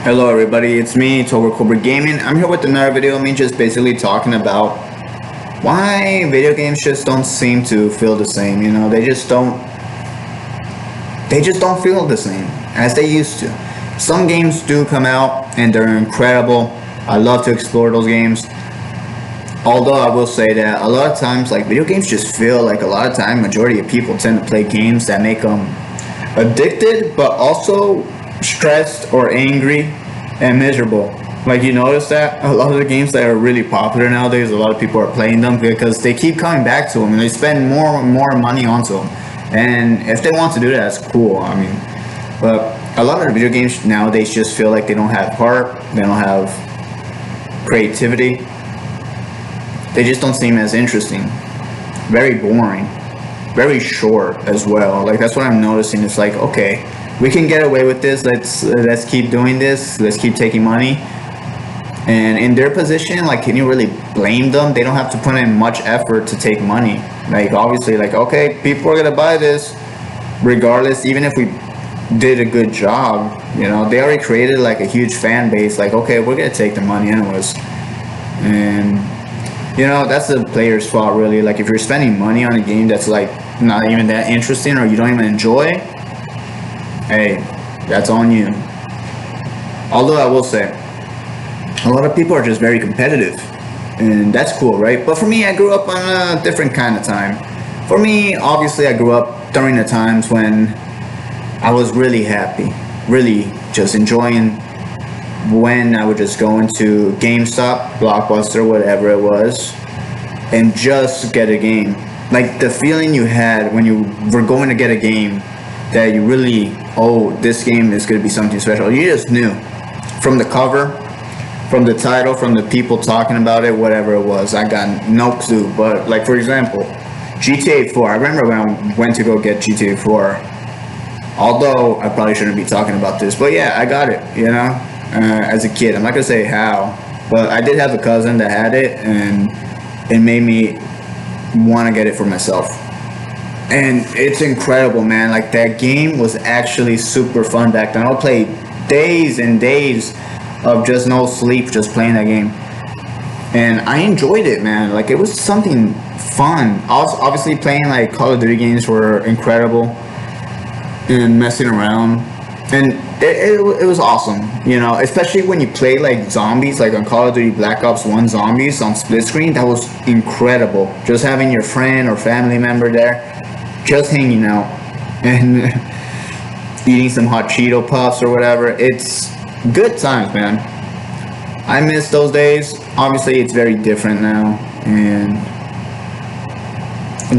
Hello everybody, it's me, Tober Cobra Gaming. I'm here with another video, me just basically talking about why video games just don't seem to feel the same, they just don't feel the same as they used to. Some games do come out and they're incredible. I love to explore those games. Although I will say that a lot of times, like, video games just feel like a lot of time, majority of people tend to play games that make them addicted, but also stressed or angry and miserable. Like, you notice that a lot of the games that are really popular nowadays, a lot of people are playing them because they keep coming back to them and they spend more and more money onto them. And if they want to do that, that's cool. But a lot of the video games nowadays just feel like they don't have heart, they don't have creativity. They just don't seem as interesting. Very boring. Very short as well. Like, that's what I'm noticing. It's like, okay, we can get away with this. Let's keep doing this. Let's keep taking money. And in their position, like, can you really blame them? They don't have to put in much effort to take money. Like, obviously, like, okay, people are gonna buy this regardless, even if we did a good job. They already created like a huge fan base. Like, okay, we're gonna take the money anyways. And that's the player's fault, really. Like, if you're spending money on a game that's like not even that interesting or you don't even enjoy, hey, that's on you. Although I will say, a lot of people are just very competitive, and that's cool, right? But for me, I grew up on a different kind of time. For me, obviously, I grew up during the times when I was really happy, really just enjoying when I would just go into GameStop, Blockbuster, whatever it was, and just get a game. Like, the feeling you had when you were going to get a game that you really, oh, this game is going to be something special. You just knew from the cover, from the title, from the people talking about it, whatever it was. I got no clue. But, like, for example, GTA 4. I remember when I went to go get GTA 4. Although I probably shouldn't be talking about this, but yeah, I got it, as a kid. I'm not gonna say how, but I did have a cousin that had it, and it made me want to get it for myself. And it's incredible, man. Like, that game was actually super fun back then. I would play days and days of just no sleep, just playing that game. And I enjoyed it, man. Like, it was something fun. Also, obviously, playing like Call of Duty games were incredible, and messing around. And it was awesome, especially when you play like zombies, like on Call of Duty Black Ops 1 Zombies on split screen. That was incredible. Just having your friend or family member there, just hanging out and eating some hot Cheeto puffs or whatever. It's good times, man. I miss those days. Obviously, it's very different now, and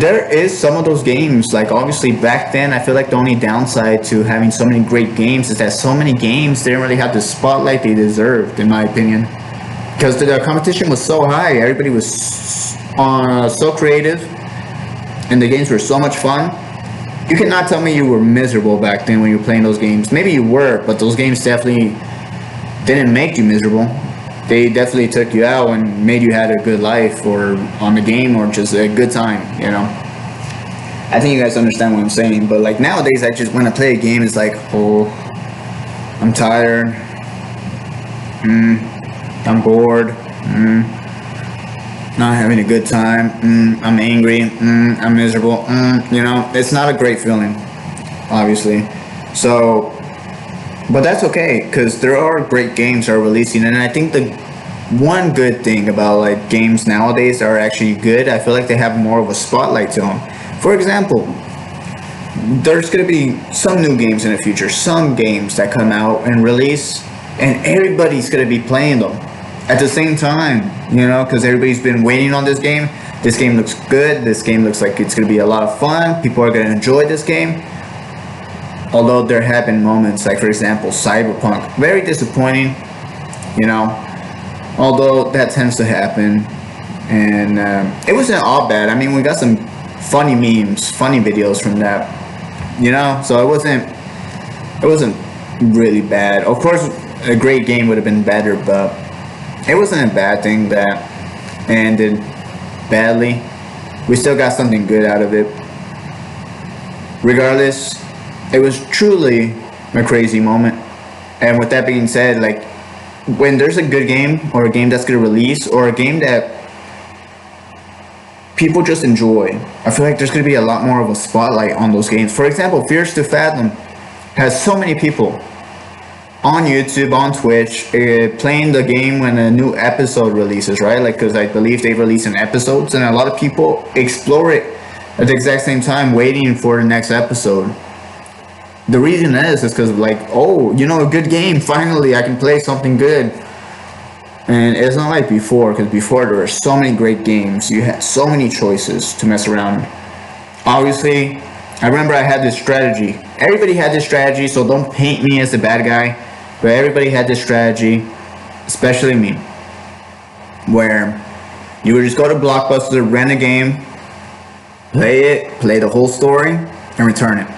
there is some of those games, like, obviously back then, I feel like the only downside to having so many great games is that so many games didn't really have the spotlight they deserved, in my opinion. Because the competition was so high, everybody was so creative, and the games were so much fun. You cannot tell me you were miserable back then when you were playing those games. Maybe you were, but those games definitely didn't make you miserable. They definitely took you out and made you had a good life, or on the game, or just a good time, I think you guys understand what I'm saying. But like, nowadays, I just, when I play a game, it's like, oh, I'm tired, I'm bored, not having a good time, I'm angry, I'm miserable, it's not a great feeling, obviously. So, but that's okay, because there are great games that are releasing, and I think the one good thing about like games nowadays that are actually good, I feel like they have more of a spotlight to them. For example, there's going to be some new games in the future, some games that come out and release, and everybody's going to be playing them at the same time, because everybody's been waiting on this game. This game looks good, this game looks like it's going to be a lot of fun, people are going to enjoy this game. Although there have been moments, like, for example, Cyberpunk, very disappointing, although that tends to happen. And it wasn't all bad. I mean, we got some funny memes, funny videos from that, so it wasn't really bad. Of course, a great game would have been better, but it wasn't a bad thing that ended badly. We still got something good out of it. Regardless, it was truly a crazy moment. And with that being said, like when there's a good game or a game that's gonna release or a game that people just enjoy, I feel like there's gonna be a lot more of a spotlight on those games. For example, Fears to Fathom has so many people on YouTube, on Twitch, playing the game when a new episode releases, right? Like, because I believe they release in episodes, and a lot of people explore it at the exact same time, waiting for the next episode. The reason is because, like, oh, you know, a good game, finally, I can play something good. And it's not like before, because before there were so many great games, you had so many choices to mess around. Obviously, I remember I had this strategy. Everybody had this strategy, so don't paint me as the bad guy. But everybody had this strategy, especially me, where you would just go to Blockbuster, rent a game, play it, play the whole story, and return it.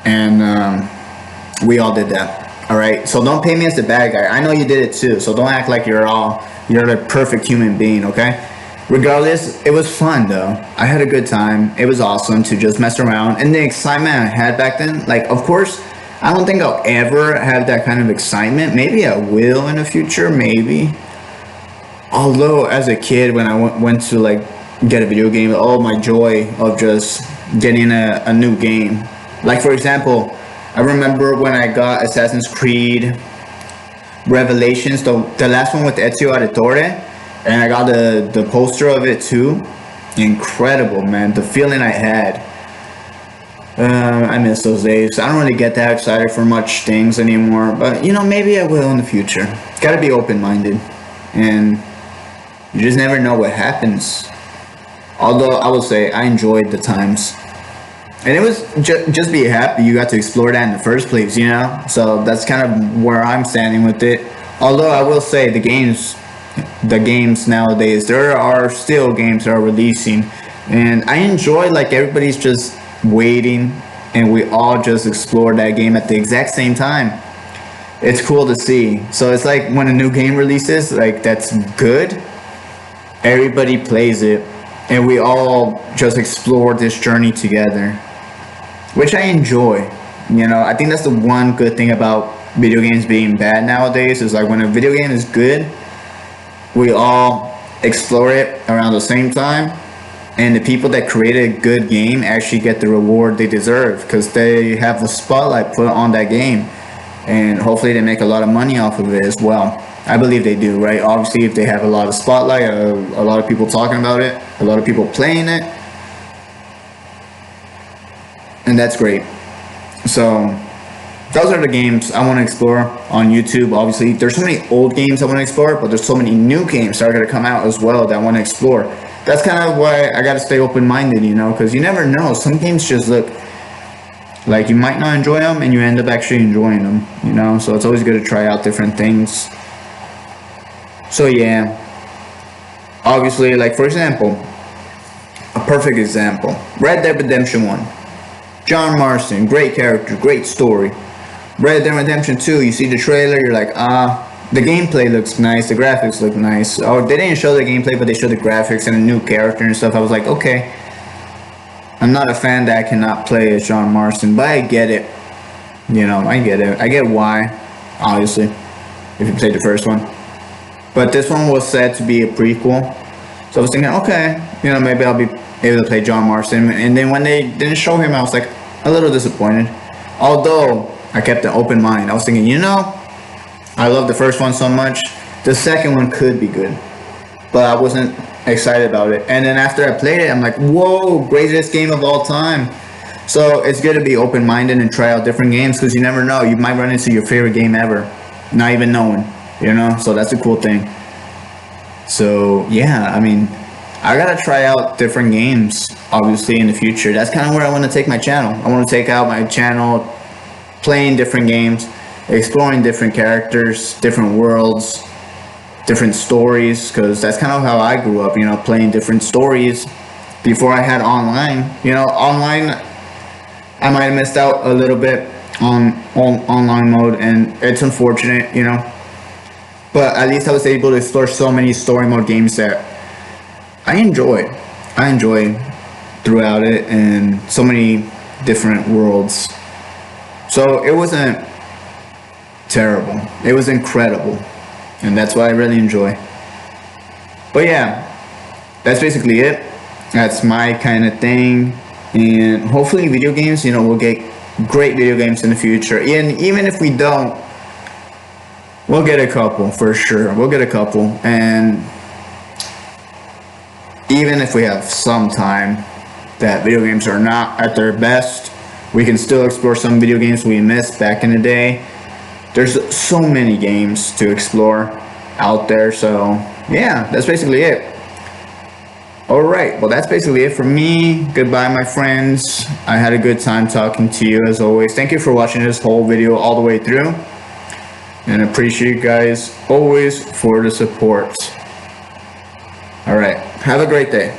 And we all did that. All right, so don't paint me as the bad guy. I know you did it too, so don't act like you're the perfect human being, okay? Regardless, it was fun though. I had a good time. It was awesome to just mess around. And the excitement I had back then, like, of course, I don't think I'll ever have that kind of excitement. Maybe I will in the future, maybe. Although, as a kid, when I went to, like, get a video game, oh, my joy of just getting a new game. Like, for example, I remember when I got Assassin's Creed Revelations, the last one with Ezio Auditore. And I got the poster of it too. Incredible, man. The feeling I had. I miss those days. I don't really get that excited for much things anymore. But, you know, maybe I will in the future. Gotta be open-minded. And you just never know what happens. Although, I will say, I enjoyed the times. And it was just be happy you got to explore that in the first place, you know? So that's kind of where I'm standing with it. Although, I will say, the games nowadays, there are still games that are releasing, and I enjoy, like, everybody's just waiting and we all just explore that game at the exact same time. It's cool to see. So it's like when a new game releases, like, that's good, everybody plays it and we all just explore this journey together, which I enjoy. You know, I think that's the one good thing about video games being bad nowadays, is like when a video game is good, we all explore it around the same time, and the people that created a good game actually get the reward they deserve, because they have the spotlight put on that game, and hopefully they make a lot of money off of it as well. I believe they do, right? Obviously, if they have a lot of spotlight, a lot of people talking about it, a lot of people playing it, and that's great. So those are the games I want to explore on YouTube. Obviously, there's so many old games I want to explore, but there's so many new games that are going to come out as well that I want to explore. That's kind of why I got to stay open-minded, you know, because you never know. Some games just look like you might not enjoy them, and you end up actually enjoying them, you know. So it's always good to try out different things. So yeah, obviously, like, for example, a perfect example, Red Dead Redemption 1. John Marston, great character, great story. Red Dead Redemption 2, you see the trailer, you're like, the gameplay looks nice, the graphics look nice. Oh, they didn't show the gameplay, but they showed the graphics and a new character and stuff. I was like, okay. I'm not a fan that I cannot play as John Marston, but I get it. You know, I get it. I get why, obviously, if you played the first one. But this one was said to be a prequel. So I was thinking, okay, you know, maybe I'll be able to play John Marston. And then when they didn't show him, I was like a little disappointed. Although I kept an open mind. I was thinking, you know, I love the first one so much. The second one could be good. But I wasn't excited about it. And then after I played it, I'm like, whoa, greatest game of all time. So it's good to be open-minded and try out different games, because you never know. You might run into your favorite game ever, not even knowing, you know? So that's a cool thing. So yeah, I mean, I gotta try out different games, obviously, in the future. That's kind of where I want to take my channel. I want to take out my channel playing different games, exploring different characters, different worlds, different stories, because that's kind of how I grew up, you know, playing different stories before I had online. You know, online, I might have missed out a little bit on online mode, and it's unfortunate, you know. But at least I was able to explore so many story mode games that I enjoy throughout it, and so many different worlds. So it wasn't terrible. It was incredible. And that's what I really enjoy. But yeah, that's basically it. That's my kind of thing. And hopefully video games, we'll get great video games in the future. And even if we don't, we'll get a couple for sure. We'll get a couple. And even if we have some time that video games are not at their best, we can still explore some video games we missed back in the day. There's so many games to explore out there. So yeah, that's basically it. Alright, well that's basically it for me. Goodbye my friends. I had a good time talking to you as always. Thank you for watching this whole video all the way through. And I appreciate you guys always for the support. Alright, have a great day.